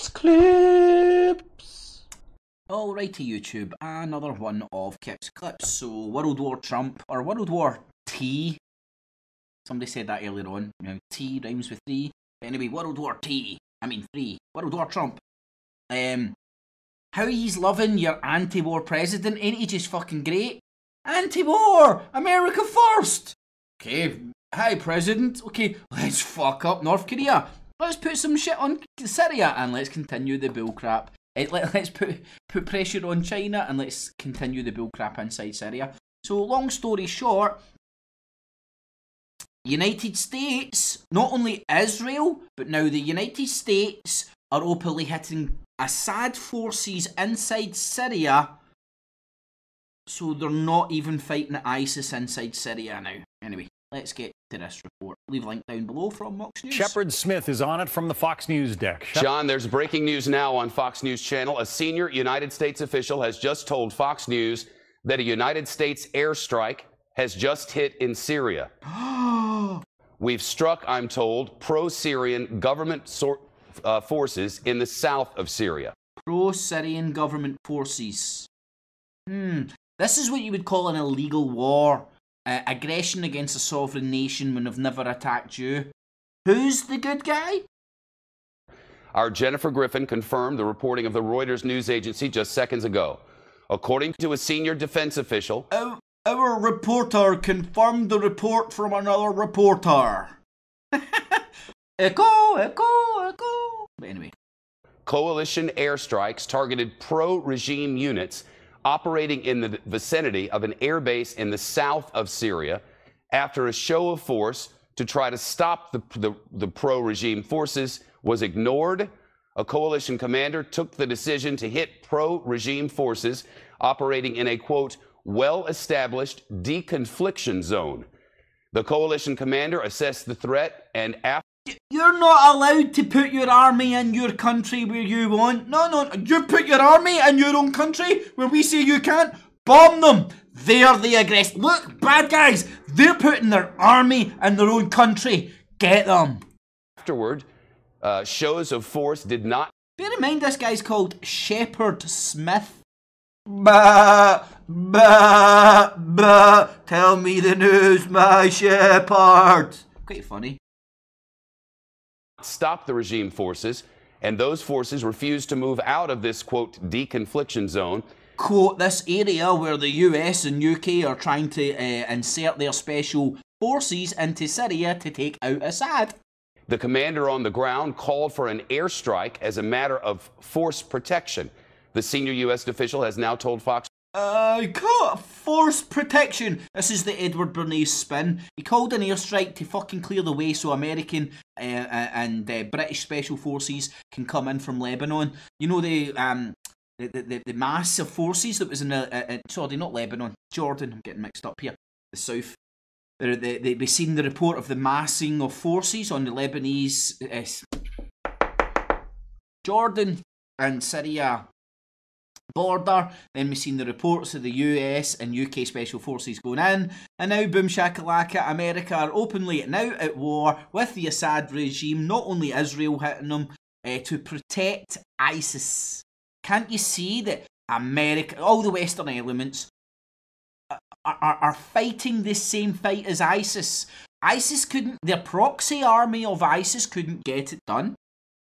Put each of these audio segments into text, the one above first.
Clips. Alrighty, YouTube, another one of Kip's Clips. So, World War Trump, or World War T. Somebody said that earlier on. You know, T rhymes with 3. But anyway, World War T. I mean 3. World War Trump. How he's loving your anti-war president, ain't he just fucking great? Anti-war! America first! Okay, hi president. Okay, let's fuck up North Korea. Let's put some shit on Syria and let's continue the bullcrap. Let's put pressure on China and let's continue the bullcrap inside Syria. So long story short, United States, not only Israel, but now the United States are openly hitting Assad forces inside Syria. So they're not even fighting ISIS inside Syria now. Anyway, let's get to this report. Leave a link down below from Fox News. Shepard Smith is on it from the Fox News deck. John, there's breaking news now on Fox News Channel. A senior United States official has just told Fox News that a United States airstrike has just hit in Syria. We've struck, I'm told, pro-Syrian government forces in the south of Syria. Pro-Syrian government forces. This is what you would call an illegal war. Aggression against a sovereign nation when they've never attacked you. Who's the good guy? Our Jennifer Griffin confirmed the reporting of the Reuters news agency just seconds ago. According to a senior defense official, our reporter confirmed the report from another reporter. Echo, echo, echo. But anyway. Coalition airstrikes targeted pro-regime units operating in the vicinity of an airbase in the south of Syria after a show of force to try to stop the pro-regime forces was ignored. A coalition commander took the decision to hit pro-regime forces operating in a, quote, well-established deconfliction zone. The coalition commander assessed the threat and after... You're not allowed to put your army in your country where you want. No, you put your army in your own country where we say you can't. Bomb them. They're the aggressor. Look, bad guys. They're putting their army in their own country. Get them. Afterward, shows of force did not... Bear in mind this guy's called Shepard Smith. Bah, bah, bah. Tell me the news, my shepherd. Quite funny. Stop the regime forces, and those forces refused to move out of this, quote, deconfliction zone. Quote, this area where the US and UK are trying to insert their special forces into Syria to take out Assad. The commander on the ground called for an airstrike as a matter of force protection. The senior U.S. official has now told Fox... force protection. This is the Edward Bernays spin. He called an airstrike to fucking clear the way so American and British special forces can come in from Lebanon. You know the mass of forces that was in sorry, not Lebanon, Jordan. I'm getting mixed up here. The south. We've seen the report of the massing of forces on the Lebanese, Jordan and Syria border. Then we've seen the reports of the US and UK special forces going in, and now boom shakalaka, America are openly now at war with the Assad regime, not only Israel hitting them, to protect ISIS. Can't you see that America, all the Western elements, are fighting this same fight as ISIS? ISIS couldn't, their proxy army of ISIS couldn't get it done.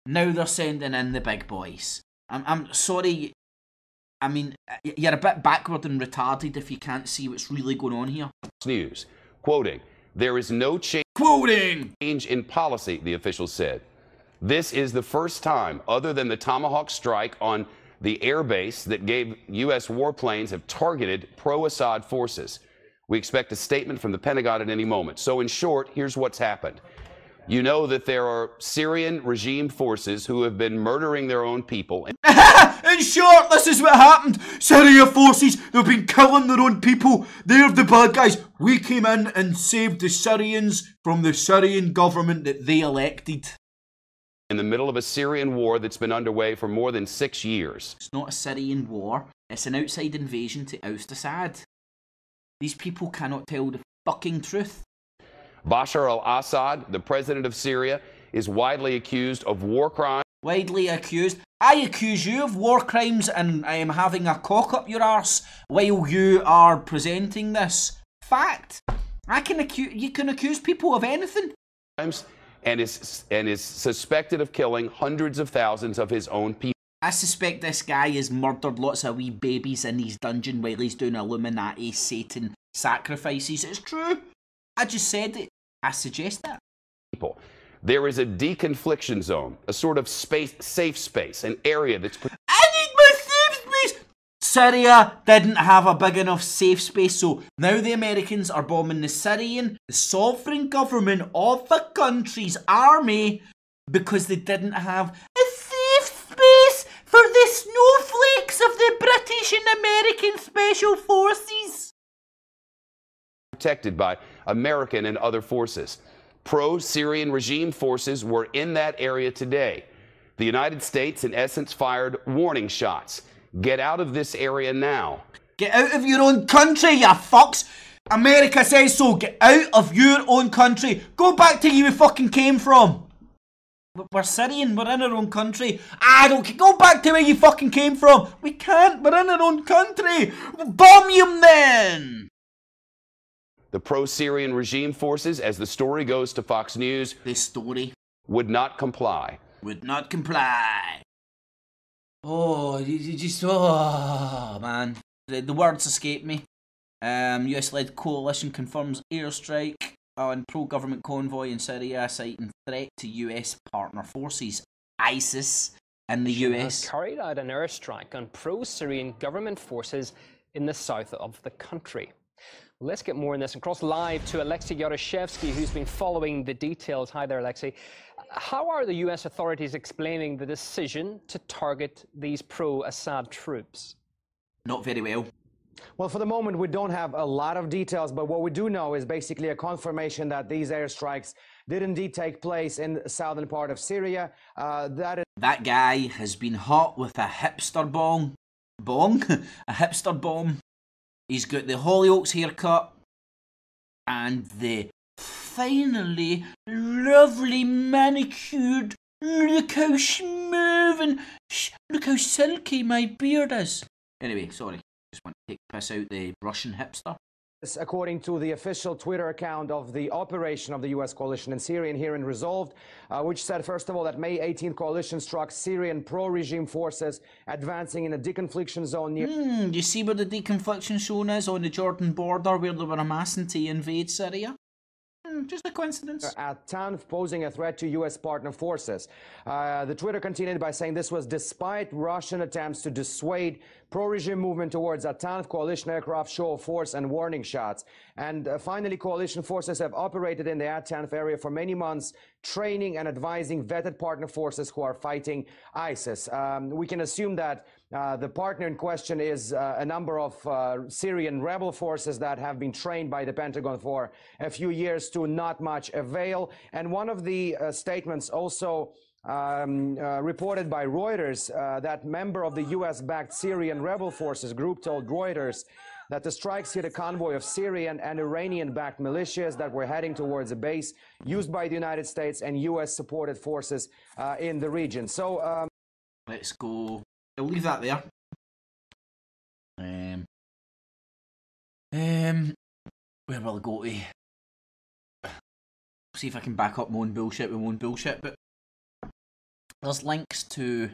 Now they're sending in the big boys. I'm sorry, I mean, you're a bit backward and retarded if you can't see what's really going on here. News, quoting, there is no change in policy, the official said. This is the first time, other than the Tomahawk strike on the airbase that gave U.S. warplanes have targeted pro-Assad forces. We expect a statement from the Pentagon at any moment. So in short, here's what's happened. You know that there are Syrian regime forces who have been murdering their own people. In short, this is what happened. Syria forces, they've been killing their own people. They're the bad guys. We came in and saved the Syrians from the Syrian government that they elected. In the middle of a Syrian war that's been underway for more than 6 years. It's not a Syrian war. It's an outside invasion to oust Assad. These people cannot tell the fucking truth. Bashar al-Assad, the president of Syria, is widely accused of war crimes. widely accused. I accuse you of war crimes and I am having a cock up your arse while you are presenting this. Fact. You can accuse people of anything. And is suspected of killing hundreds of thousands of his own people. I suspect this guy has murdered lots of wee babies in his dungeon while he's doing Illuminati Satan sacrifices. It's true. I just said it. I suggest that. There is a deconfliction zone, a sort of safe space, an area that's... I need my safe space! Syria didn't have a big enough safe space, so now the Americans are bombing the sovereign government of the country's army because they didn't have a safe space for the snowflakes of the British and American special forces. Protected by American and other forces. Pro-Syrian regime forces were in that area today. The United States, in essence, fired warning shots. Get out of this area now. Get out of your own country, you fucks! America says so. Get out of your own country. Go back to where you fucking came from. We're Syrian. We're in our own country. I don't... Go back to where you fucking came from. We can't. We're in our own country. Bomb them then. The pro-Syrian regime forces, as the story goes to Fox News, would not comply. Would not comply. Oh, you just... Oh, man. The words escape me. US-led coalition confirms airstrike on pro-government convoy in Syria, citing threat to US partner forces. ISIS in the US has carried out an airstrike on pro-Syrian government forces in the south of the country. Let's get more on this and cross live to Alexei Yaroshevsky, who's been following the details. Hi there, Alexei. How are the US authorities explaining the decision to target these pro-Assad troops? Not very well. Well, for the moment, we don't have a lot of details, but what we do know is basically a confirmation that these airstrikes did indeed take place in the southern part of Syria. That guy has been hot with a hipster bong. A hipster bomb. He's got the Hollyoaks haircut and the finally lovely manicured, look how smooth and look how silky my beard is. Anyway, sorry, just want to take piss out the Russian hipster. According to the official Twitter account of the operation of the U.S. coalition in Syria, Inherent Resolved, which said, first of all, that May 18th coalition struck Syrian pro-regime forces advancing in a deconfliction zone near... You see where the deconfliction zone is on the Jordan border where they were amassing to invade Syria? Just a coincidence. At town, posing a threat to U.S. partner forces. The Twitter continued by saying this was despite Russian attempts to dissuade pro-regime movement towards Atanf, coalition aircraft show of force and warning shots. And finally, coalition forces have operated in the Atanf area for many months, training and advising vetted partner forces who are fighting ISIS. We can assume that the partner in question is a number of Syrian rebel forces that have been trained by the Pentagon for a few years to not much avail. And one of the statements also reported by Reuters, that member of the US-backed Syrian rebel forces group told Reuters that the strikes hit a convoy of Syrian and Iranian-backed militias that were heading towards a base used by the United States and US-supported forces in the region. So let's go. I'll leave that there. Where will I go to? See if I can back up my own bullshit with my own bullshit, but there's links to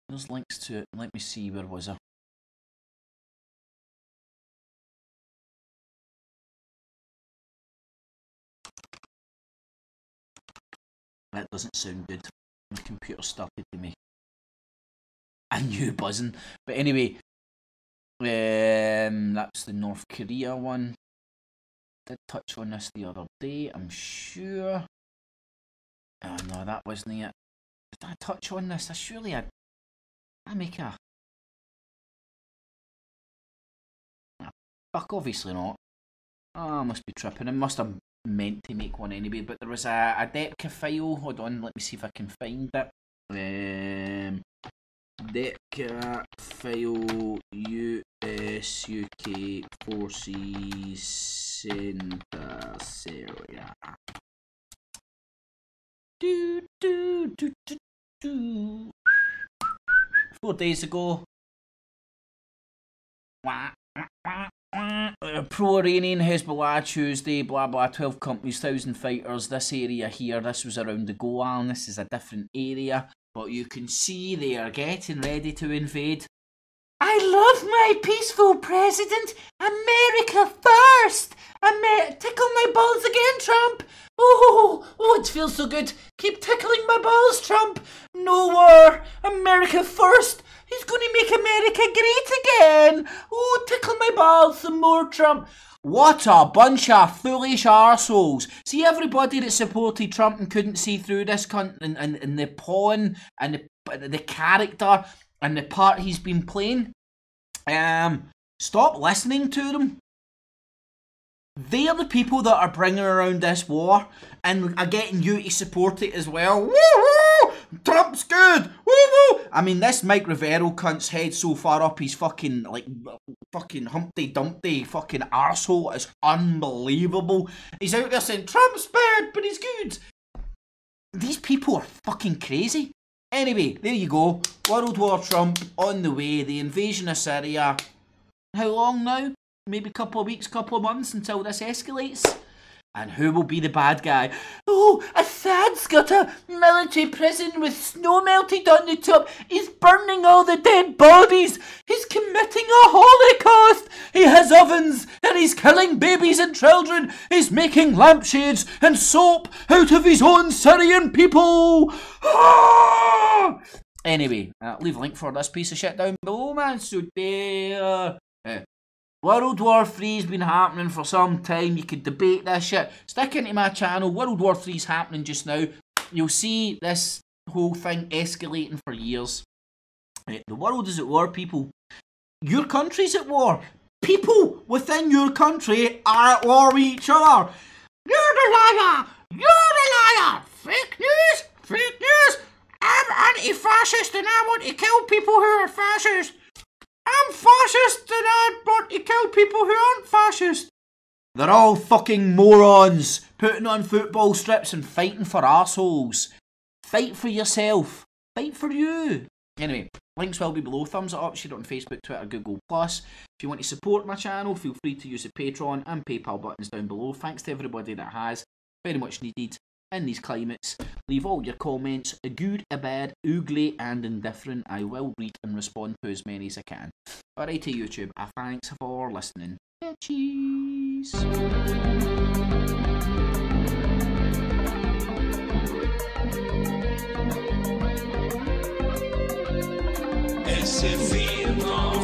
let me see, where was I? That doesn't sound good. My computer started to me. I knew buzzing. But anyway, that's the North Korea one. Did touch on this the other day, I'm sure. Oh no, that wasn't it. Did I touch on this? I make a... Fuck, obviously not. Oh, I must be tripping. I must have meant to make one anyway, but there was a Depka file. Hold on, let me see if I can find it. Depka file US UK Forces Centre Syria. 4 days ago, pro-Iranian Hezbollah Tuesday, blah blah, 12 companies, 1,000 fighters, this area here, this was around the Golan, this is a different area, but you can see they are getting ready to invade. I love my peaceful president, America first! Tickle my balls again, Trump! Oh, it feels so good. Keep tickling my balls, Trump. No war. America first. He's going to make America great again. Oh, tickle my balls some more, Trump. What a bunch of foolish arseholes. See, everybody that supported Trump and couldn't see through this cunt and the pawn and the character and the part he's been playing, stop listening to them. They are the people that are bringing around this war and are getting you to support it as well. Woo-hoo! Trump's good! Woo-hoo! I mean, this Mike Rivero cunt's head so far up his fucking Humpty Dumpty fucking arsehole is unbelievable. He's out there saying, Trump's bad, but he's good. These people are fucking crazy. Anyway, there you go. World War Trump on the way. The invasion of Syria. How long now? Maybe a couple of weeks, couple of months until this escalates. And who will be the bad guy? Oh, Assad's got a military prison with snow melted on the top. He's burning all the dead bodies. He's committing a holocaust. He has ovens and he's killing babies and children. He's making lampshades and soap out of his own Syrian people. Ah! Anyway, leave a link for this piece of shit down below, man. So there. World War III's been happening for some time. You could debate this shit. Stick into my channel. World War III's happening just now. You'll see this whole thing escalating for years. The world is at war, people. Your country's at war. People within your country are at war with each other. You're the liar! You're the liar! Fake news! Fake news! I'm anti-fascist and I want to kill people who are fascist. I'm fascist and I want to kill people who aren't fascist. They're all fucking morons, putting on football strips and fighting for arseholes. Fight for yourself. Fight for you. Anyway, links will be below. Thumbs it up, share it on Facebook, Twitter, Google+. If you want to support my channel, feel free to use the Patreon and PayPal buttons down below. Thanks to everybody that has. Very much needed in these climates. Leave all your comments, good, bad, ugly and indifferent. I will read and respond to as many as I can. Alright to YouTube, thanks for listening. Cheese. F.E.A.R,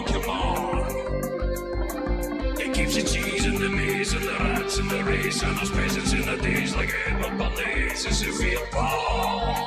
come on. It keeps the cheese and the maize and the rats and the race and those peasants in the days like Edmund Bernays. It's F.E.A.R.